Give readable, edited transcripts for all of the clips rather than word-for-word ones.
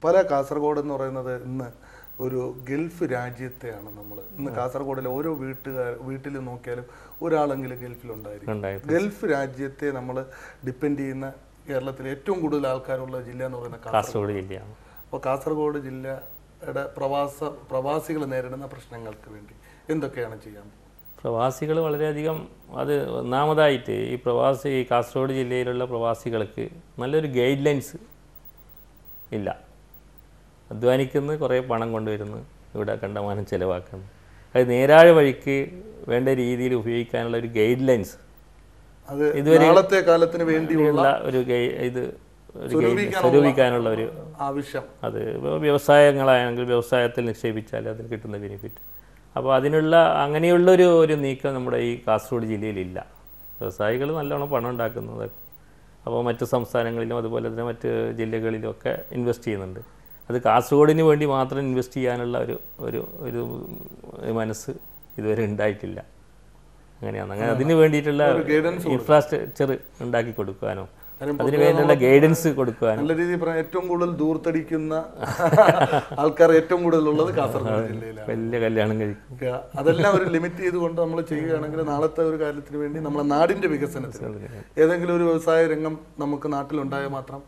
പല കാസർഗോഡ് എന്ന് പറയുന്നത് ഇന്ന് ഒരു ഗൾഫ് രാജ്യത്തെയാണ് നമ്മൾ ഇന്ന് കാസർഗോഡിലെ ഓരോ വീട്ടിൽ നോക്കിയാലും ഒരാളെങ്കിലും ഗൾഫിലുണ്ടായിരിക്കും. ഗൾഫ് രാജ്യത്തെ നമ്മൾ ഡിപ്പെൻഡ് ചെയ്യുന്ന കേരളത്തിലെ ഏറ്റവും കൂടുതൽ ആൾക്കാരുള്ള ജില്ല എന്ന് പറയുന്നത് കാസർഗോഡ് ജില്ലയാണ്. അപ്പോൾ കാസർഗോഡ് ജില്ലയുടെ പ്രവാസികൾ നേരിടുന്ന പ്രശ്നങ്ങൾക്ക് വേണ്ടി എന്തൊക്കെയാണ് ചെയ്യാൻ? പ്രവാസികൾ വളരെയധികം അത് ഒന്നാമതായിട്ട് ഈ കാസർഗോഡ് ജില്ലയിലുള്ള പ്രവാസികൾക്ക് നല്ലൊരു ഗൈഡ് ലൈൻസ് ഇല്ല. അധ്വാനിക്കുന്ന കുറേ പണം കൊണ്ടുവരുന്നു, ഇവിടെ കണ്ടമാനം ചിലവാക്കുന്നു. അത് നേരായ വഴിക്ക് വേണ്ട രീതിയിൽ ഉപയോഗിക്കാനുള്ള ഒരു ഗൈഡ് ലൈൻസ് ഇതുവരെ കാലത്തിന് വേണ്ടിയുള്ള ഒരു സ്വരൂപിക്കാനുള്ള ഒരു ആവശ്യം. അത് വ്യവസായങ്ങളാണെങ്കിൽ വ്യവസായത്തിൽ നിക്ഷേപിച്ചാൽ അതിന് കിട്ടുന്ന ബെനിഫിറ്റ്. അപ്പോൾ അങ്ങനെയുള്ളൊരു നീക്കം നമ്മുടെ ഈ കാസർഗോഡ് ജില്ലയിലില്ല. വ്യവസായികൾ നല്ലോണം പണം ഉണ്ടാക്കുന്നത്, അപ്പോൾ മറ്റു സംസ്ഥാനങ്ങളിലും അതുപോലെ തന്നെ മറ്റ് ജില്ലകളിലും ഒക്കെ ഇൻവെസ്റ്റ് ചെയ്യുന്നുണ്ട്. അത് കാസർഗോഡിന് വേണ്ടി മാത്രം ഇൻവെസ്റ്റ് ചെയ്യാനുള്ള ഒരു മനസ്സ് ഇതുവരെ ഉണ്ടായിട്ടില്ല. അങ്ങനെ അതിന് വേണ്ടിയിട്ടുള്ള ഇൻഫ്രാസ്ട്രക്ചർ ഉണ്ടാക്കി കൊടുക്കാനോ അതിന് വേണ്ടിയുള്ള ഗൈഡൻസ് കൊടുക്കാനോ. നല്ല രീതിയിൽ പറഞ്ഞാൽ ഏറ്റവും കൂടുതൽ ദൂർത്തടിക്കുന്ന ആൾക്കാർ ഏറ്റവും കൂടുതൽ ഉള്ളത് കാസർഗോഡ് ജില്ലയിലാണ്. വലിയ കല്യാണം കഴിക്കും. അതെല്ലാം ഒരു ലിമിറ്റ് ചെയ്തുകൊണ്ട് നമ്മൾ ചെയ്യുകയാണെങ്കിൽ നാളത്തെ ഒരു കാര്യത്തിന് വേണ്ടി നമ്മുടെ നാടിന്റെ വികസനത്തിന് ഏതെങ്കിലും ഒരു വ്യവസായ രംഗം നമുക്ക് നാട്ടിലുണ്ടായാൽ മാത്രം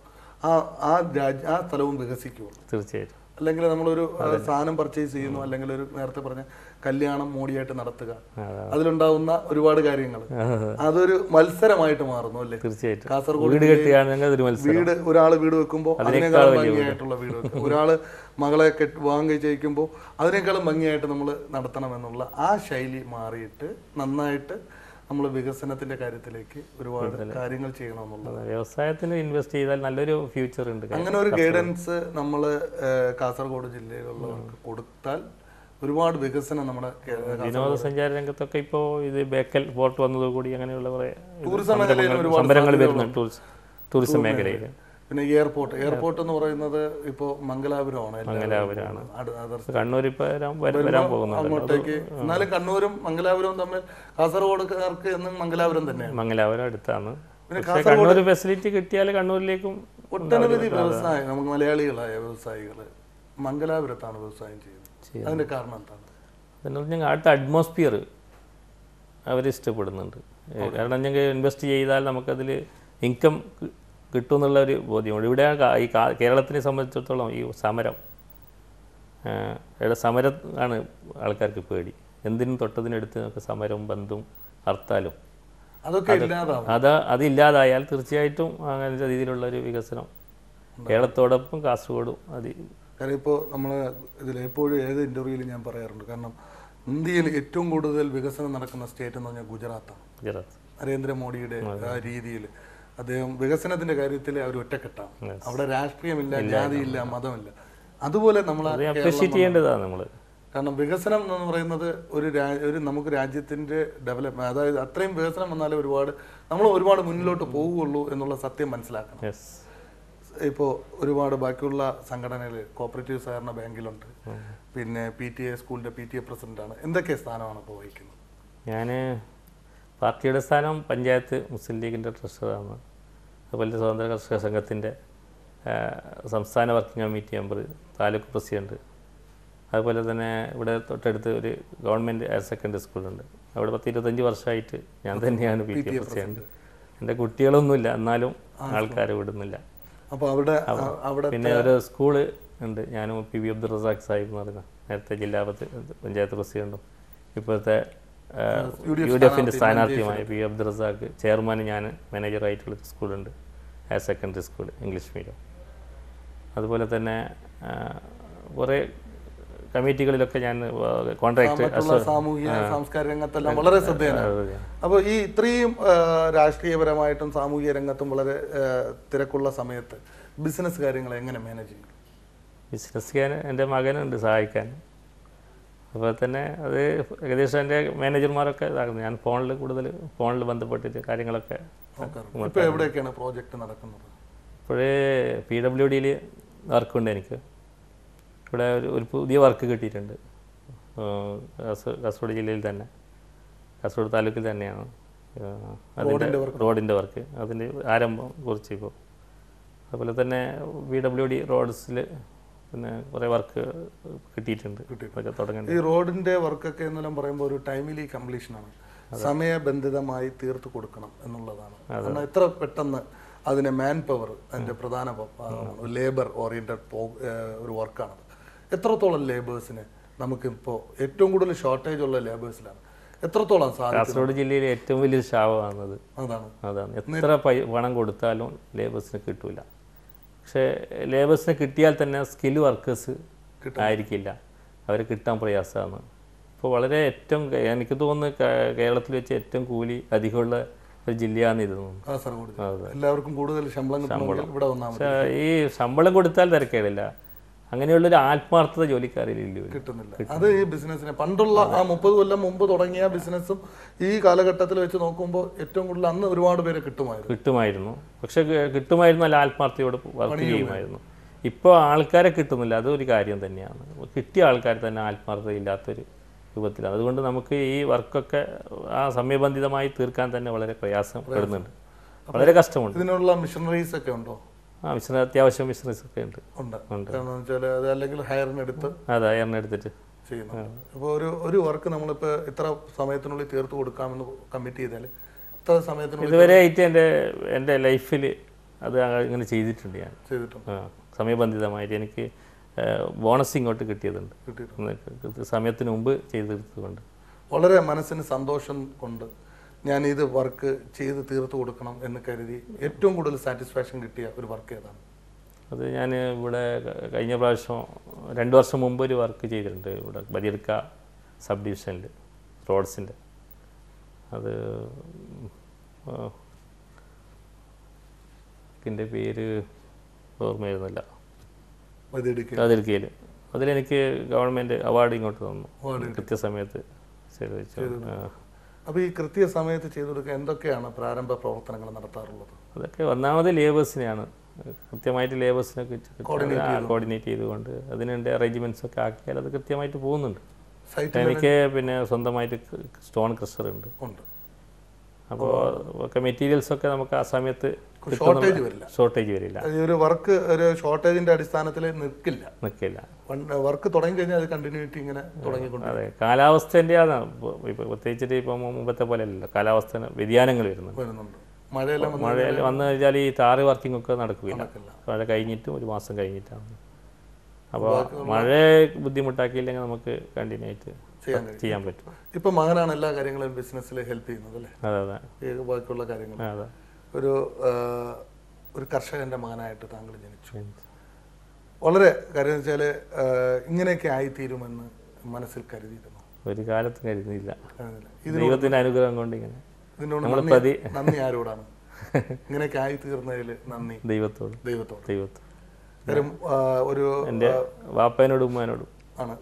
ആ സ്ഥലവും വികസിക്കുള്ളൂ. തീർച്ചയായിട്ടും. അല്ലെങ്കിൽ നമ്മളൊരു സാധനം പർച്ചേസ് ചെയ്യുന്നു, അല്ലെങ്കിൽ ഒരു നേരത്തെ പറഞ്ഞ കല്യാണം മോടിയായിട്ട് നടത്തുക, അതിലുണ്ടാവുന്ന ഒരുപാട് കാര്യങ്ങൾ അതൊരു മത്സരമായിട്ട് മാറുന്നു അല്ലേ? തീർച്ചയായിട്ടും. കാസർഗോഡ് ഒരാൾ വീട് വെക്കുമ്പോൾ അതിനേക്കാളും ഭംഗിയായിട്ടുള്ള വീട് വെക്കും, ഒരാള് മകളെ വിവാഹം കഴിക്കുമ്പോൾ അതിനേക്കാളും ഭംഗിയായിട്ട് നമ്മൾ നടത്തണമെന്നുള്ള ആ ശൈലി മാറിയിട്ട് നന്നായിട്ട് നമ്മൾ വികസനത്തിന്റെ കാര്യത്തിലേക്ക് ഒരുപാട് കാര്യങ്ങൾ ചെയ്യണമെന്നുള്ളത്. വ്യവസായത്തിന് ഇൻവെസ്റ്റ് ചെയ്താൽ നല്ലൊരു ഫ്യൂച്ചർ ഉണ്ട്. അങ്ങനെ ഒരു ഗൈഡൻസ് നമ്മൾ കാസർഗോഡ് ജില്ലയിലുള്ളവർക്ക് കൊടുത്താൽ ഒരുപാട് വികസനം നമ്മുടെ വിനോദസഞ്ചാര രംഗത്തൊക്കെ ഇപ്പോൾ ഇത് ബേക്കൽ ഫോർട്ട് വന്നതോടുകൂടി അങ്ങനെയുള്ള കുറേ ടൂറിസം മേഖലയിൽ സംരംഭങ്ങൾ വരുന്നുണ്ട്. ടൂറിസം മേഖലയിൽ പിന്നെ എയർപോർട്ട് എന്ന് പറയുന്നത് ഇപ്പോൾ മംഗലാപുരമാണ്. കണ്ണൂർ വരാൻ പോകുന്നത് അങ്ങോട്ടേക്ക്. എന്നാലും കണ്ണൂരും മംഗലാപുരവും തമ്മിൽ കാസർഗോഡുകാർക്ക് എന്നും മംഗലാപുരം തന്നെയാണ്. മംഗലാപുരം അടുത്താണ്. കണ്ണൂർ ഫെസിലിറ്റി കിട്ടിയാൽ കണ്ണൂരിലേക്കും ഒട്ടനവധി വ്യവസായം നമുക്ക് മലയാളികളായ വ്യവസായികൾ മംഗലാപുരത്താണ് വ്യവസായം ചെയ്യുന്നത്. അതിന്റെ കാരണം എന്താണ്? അതിനകത്ത് ഞങ്ങൾ അടുത്ത അറ്റ്മോസ്ഫിയർ അവരിഷ്ടപ്പെടുന്നുണ്ട്. കാരണം ഞങ്ങൾ ഇൻവെസ്റ്റ് ചെയ്താൽ നമുക്കതിൽ ഇൻകം കിട്ടും എന്നുള്ള ഒരു ബോധ്യമുണ്ട്. ഇവിടെ ഈ കേരളത്തിനെ സംബന്ധിച്ചിടത്തോളം ഈ സമരം ആണ് ആൾക്കാർക്ക് പേടി. എന്തിനും തൊട്ടതിനെടുത്ത് നമുക്ക് സമരവും ബന്ധവും ഹർത്താലും അതില്ലാതായാൽ തീർച്ചയായിട്ടും അങ്ങനത്തെ രീതിയിലുള്ളൊരു വികസനം കേരളത്തോടൊപ്പം കാസർഗോഡും കാരണം ഇപ്പോൾ നമ്മൾ ഇതിൽ എപ്പോഴും ഏത് ഇൻ്റർവ്യൂവിലും ഞാൻ പറയാറുണ്ട്, കാരണം ഇന്ത്യയിൽ ഏറ്റവും കൂടുതൽ വികസനം നടക്കുന്ന സ്റ്റേറ്റ് എന്ന് പറഞ്ഞാൽ ഗുജറാത്ത്. നരേന്ദ്രമോദിയുടെ ആ രീതിയിൽ അദ്ദേഹം വികസനത്തിന്റെ കാര്യത്തിൽ അവർ ഒറ്റക്കെട്ടാണ്. അവിടെ രാഷ്ട്രീയമില്ല, ജാതിയില്ല, മതമില്ല. അതുപോലെ നമ്മൾ കാരണം വികസനം എന്ന് പറയുന്നത് ഒരു നമുക്ക് രാജ്യത്തിന്റെ ഡെവലപ്മെന്റ്, അതായത് അത്രയും വികസനം വന്നാലേ നമ്മൾ ഒരുപാട് മുന്നിലോട്ട് പോവുകയുള്ളൂ എന്നുള്ള സത്യം മനസ്സിലാക്കണം. ഇപ്പോൾ ഒരുപാട് ബാക്കിയുള്ള സംഘടനകൾ കോപ്പറേറ്റീവ് സഹകരണ ബാങ്കിലുണ്ട്, പിന്നെ PTA സ്കൂളിന്റെ PTA പ്രസിഡന്റാണ്. എന്തൊക്കെ സ്ഥാനമാണ് ഇപ്പോൾ വഹിക്കുന്നത്? ഞാൻ പാർട്ടിയുടെ സ്ഥാനം പഞ്ചായത്ത് മുസ്ലിം ലീഗിൻ്റെ ട്രഷററാണ്. അതുപോലെ സ്വതന്ത്ര കർഷക സംഘത്തിൻ്റെ സംസ്ഥാന working committee member, taluk president. അതുപോലെ തന്നെ ഇവിടെ തൊട്ടടുത്ത് ഒരു ഗവൺമെൻറ് ഹയർ സെക്കൻഡറി സ്കൂളുണ്ട്. അവിടെ 10-25 വർഷമായിട്ട് ഞാൻ തന്നെയാണ് PTA പ്രസിഡന്റ്. എൻ്റെ കുട്ടികളൊന്നുമില്ല, എന്നാലും ആൾക്കാരെ വിടുന്നില്ല. അപ്പോൾ അവിടെ പിന്നെ ഒരു സ്കൂള് ഉണ്ട്. ഞാനും PV അബ്ദുൾ റസാഖ് സാഹിബ് എന്ന് പറയുന്ന നേരത്തെ ജില്ലാ പഞ്ചായത്ത് പ്രസിഡന്റും ഇപ്പോഴത്തെ UDF സ്ഥാനാർത്ഥിയുമായ PV Abdul Razak chairman, ഞാൻ മാനേജറായിട്ടുള്ള സ്കൂളുണ്ട്, higher secondary school English medium. അതുപോലെ തന്നെ കുറേ കമ്മിറ്റികളിലൊക്കെ ഞാൻ കോൺട്രാക്ട് സാമൂഹിക സാംസ്കാരിക രംഗത്തെല്ലാം വളരെ ശ്രദ്ധേയമാണ്. അപ്പോൾ ഈ ഇത്രയും രാഷ്ട്രീയപരമായിട്ടും സാമൂഹിക രംഗത്തും വളരെ തിരക്കുള്ള സമയത്ത് ബിസിനസ് കാര്യങ്ങൾ എങ്ങനെ മാനേജ് ചെയ്യും? ബിസിനസ് എൻ്റെ മകനുണ്ട് സഹായിക്കാൻ. അപ്പോൾ തന്നെ അത് ഏകദേശം എൻ്റെ മാനേജർമാരൊക്കെ ഇതാകുന്നു. ഞാൻ ഫോണിൽ ബന്ധപ്പെട്ടിട്ട് കാര്യങ്ങളൊക്കെ. ഇപ്പോൾ എവിടെയൊക്കെയാണ് പ്രോജക്റ്റ് നടക്കുന്നത്? ഇപ്പോഴേ PWDയിൽ വർക്കുണ്ട് എനിക്ക്. ഇവിടെ ഒരു പുതിയ വർക്ക് കിട്ടിയിട്ടുണ്ട് കാസർഗോഡ് ജില്ലയിൽ തന്നെ, കാസർഗോഡ് താലൂക്കിൽ തന്നെയാണ് അതിൻ്റെ റോഡിൻ്റെ വർക്ക്. അതിൻ്റെ ആരംഭം കുറിച്ച് ഇപ്പോൾ. അതുപോലെ തന്നെ PWD റോഡ്സിൽ പിന്നെ കുറേ വർക്ക് കിട്ടിയിട്ടുണ്ട്. അതൊക്കെ തുടങ്ങേണ്ടത്. ഈ റോഡിന്റെ വർക്കൊക്കെ എന്നെല്ലാം പറയുമ്പോൾ ഒരു ടൈമിലി കംപ്ലീഷനാണ്, സമയബന്ധിതമായി തീർത്തു കൊടുക്കണം എന്നുള്ളതാണ്. കാരണം എത്ര പെട്ടെന്ന് അതിനെ മാൻ പവർ അതിന്റെ പ്രധാന ലേബർ ഓറിയന്റഡ് ഒരു വർക്കാണത്. എത്രത്തോളം ലേബേഴ്സിന് നമുക്കിപ്പോൾ ഏറ്റവും കൂടുതൽ ഷോർട്ടേജ് ഉള്ള ലേബേഴ്സിലാണ്, എത്രത്തോളം കാസർഗോഡ് ജില്ലയിലെ ഏറ്റവും വലിയ ശാപമാണത്. അതാണ് എത്ര പണം കൊടുത്താലും ലേബേഴ്സിന് കിട്ടൂല. പക്ഷേ ലേബേഴ്സിന് കിട്ടിയാൽ തന്നെ സ്കിൽ വർക്കേഴ്സ് ആയിരിക്കില്ല, അവരെ കിട്ടാൻ പ്രയാസമാണ്. ഇപ്പോൾ വളരെ ഏറ്റവും എനിക്ക് തോന്നുന്നു കേരളത്തിൽ വെച്ച് ഏറ്റവും കൂലി അധികമുള്ള ഒരു ജില്ലയാണ് ഇത്. എല്ലാവർക്കും കൂടുതൽ ശമ്പളം ഈ ശമ്പളം കൊടുത്താൽ തിരക്കേടില്ല, അങ്ങനെയുള്ളൊരു ആത്മാർത്ഥത ജോലിക്കാരിൽ കിട്ടുന്നില്ല. അത് ഈ ബിസിനസ്സിനെ പണ്ടുള്ള ആ 30 കൊല്ലം മുമ്പ് തുടങ്ങിയ ബിസിനസ്സും ഈ കാലഘട്ടത്തിൽ വെച്ച് നോക്കുമ്പോൾ ഏറ്റവും കൂടുതൽ അന്ന് ഒരുപാട് പേരെ കിട്ടുമായിരുന്നു. പക്ഷെ കിട്ടുമായിരുന്നു, നല്ല ആത്മാർത്ഥതയോട് വർക്ക് ചെയ്യുമായിരുന്നു. ഇപ്പോൾ ആൾക്കാരെ കിട്ടുന്നില്ല, അതൊരു കാര്യം തന്നെയാണ്. കിട്ടിയ ആൾക്കാർ തന്നെ ആത്മാർത്ഥതയില്ലാത്തൊരു രൂപത്തിലാണ്. അതുകൊണ്ട് നമുക്ക് ഈ വർക്കൊക്കെ ആ സമയബന്ധിതമായി തീർക്കാൻ തന്നെ വളരെ പ്രയാസപ്പെടുന്നുണ്ട്, വളരെ കഷ്ടമുണ്ട്. ഇതിനുള്ള മിഷനറീസ് ഒക്കെ ഉണ്ടോ? അത്യാവശ്യം മിഷനറീസ് ഒക്കെ ഉണ്ട്. ഹയറിനെടുത്തിട്ട് അപ്പോൾ ഒരു വർക്ക് നമ്മളിപ്പോൾ ഇത്ര സമയത്തിനുള്ളിൽ തീർത്ത് കൊടുക്കാമെന്ന് കമ്മിറ്റ് ചെയ്താൽ ഇത്ര സമയത്തിനുള്ളിൽ ഇതുവരെ ആയിട്ട് എൻ്റെ ലൈഫിൽ അത് ഇങ്ങനെ ചെയ്തിട്ടുണ്ട്. ഞാൻ സമയബന്ധിതമായിട്ട് എനിക്ക് ബോണസ് ഇങ്ങോട്ട് കിട്ടിയതുണ്ട്, സമയത്തിന് മുമ്പ് ചെയ്ത് തീർത്തുകൊണ്ട്. വളരെ മനസ്സിന് സന്തോഷം കൊണ്ട് ഞാൻ ഇത് വർക്ക് ചെയ്ത് തീർത്ത് കൊടുക്കണം എന്ന് കരുതി ഏറ്റവും കൂടുതൽ സാറ്റിസ്ഫാക്ഷൻ കിട്ടിയ ഒരു വർക്ക് ഏതാണ്? അത് ഞാൻ ഇവിടെ കഴിഞ്ഞ പ്രാവശ്യം 2 വർഷം മുമ്പ് ഒരു വർക്ക് ചെയ്തിട്ടുണ്ട് ഇവിടെ ബദിയടുക്ക സബ് ഡിവിഷനിൽ റോഡ്സിൻ്റെ. അത് എൻ്റെ പേര് ഓർമ്മ വരുന്നില്ല. ബദിയടുക്കയിൽ അതിലെനിക്ക് ഗവൺമെൻറ് അവാർഡ് ഇങ്ങോട്ട് തന്നു, കൃത്യസമയത്ത് ചെയ്ത് വെച്ചു. അപ്പോൾ ഈ കൃത്യസമയത്ത് ചെയ്തു കൊടുക്കുക എന്തൊക്കെയാണ് പ്രാരംഭ പ്രവർത്തനങ്ങൾ നടത്താറുള്ളത്? അതൊക്കെ ഒന്നാമത് ലേബേഴ്സിനെയാണ്, കൃത്യമായിട്ട് ലേബേഴ്സിനൊക്കെ കോർഡിനേറ്റ് ചെയ്തുകൊണ്ട് അതിനുണ്ട് അറേഞ്ച്മെൻറ്റ്സ് ഒക്കെ ആക്കിയാൽ അത് കൃത്യമായിട്ട് പോകുന്നുണ്ട്. എനിക്ക് പിന്നെ സ്വന്തമായിട്ട് സ്റ്റോൺ ക്രഷർ ഉണ്ട്. അപ്പോൾ ഒക്കെ മെറ്റീരിയൽസൊക്കെ നമുക്ക് ആ സമയത്ത് ഷോർട്ടേജ് വരില്ല. ഒരു വർക്ക് ഒരു ഷോർട്ടേജിന്റെ അടിസ്ഥാനത്തിൽ നിൽക്കില്ല. വർക്ക് തുടങ്ങി കഴിഞ്ഞാൽ അത് കണ്ടിന്യൂറ്റി ഇങ്ങനെ തുടങ്ങിക്കൊണ്ട്. അതെ, കാലാവസ്ഥേൻ്റെ അതാണ്. പ്രത്യേകിച്ചിട്ട് ഇപ്പം മുമ്പത്തെ പോലെ അല്ലല്ലോ, കാലാവസ്ഥ വ്യതിയാനങ്ങൾ വരുന്നുണ്ട്. മഴയെല്ലാം വന്നു കഴിഞ്ഞാൽ ഈ ടാറ് വർക്കിംഗ് ഒക്കെ നടക്കുകയില്ല. മഴ കഴിഞ്ഞിട്ടും 1 മാസം കഴിഞ്ഞിട്ടാണ്. അപ്പോൾ മഴ ബുദ്ധിമുട്ടാക്കിയില്ലെങ്കിൽ നമുക്ക് കണ്ടിന്യൂ ആയിട്ട് ചെയ്യാൻ പറ്റും. ഇപ്പൊ മകനാണ് എല്ലാ കാര്യങ്ങളും ബിസിനസ്സിൽ ഹെൽപ്പ് ചെയ്യുന്നത് അല്ലേ? അതെ, ബാക്കിയുള്ള കാര്യങ്ങൾ. ഒരു കർഷകന്റെ മകനായിട്ട് താങ്കൾ ജനിച്ചു. വളരെ കാര്യം വെച്ചാൽ ഇങ്ങനെയൊക്കെ ആയിത്തീരുമെന്ന് മനസ്സിൽ കരുതിയിരുന്നു? ഒരു കാലത്തും കരുതിയില്ല. ദൈവത്തിന്റെ അനുഗ്രഹം കൊണ്ട് ഇങ്ങനെ. നന്ദി ആരോടാണ്? ഇങ്ങനെയൊക്കെ ആയിത്തീർന്നതിൽ നന്ദി ദൈവത്തോട്. എൻ്റെ വാപ്പനോടും ഉമ്മാനോടും ആണ്.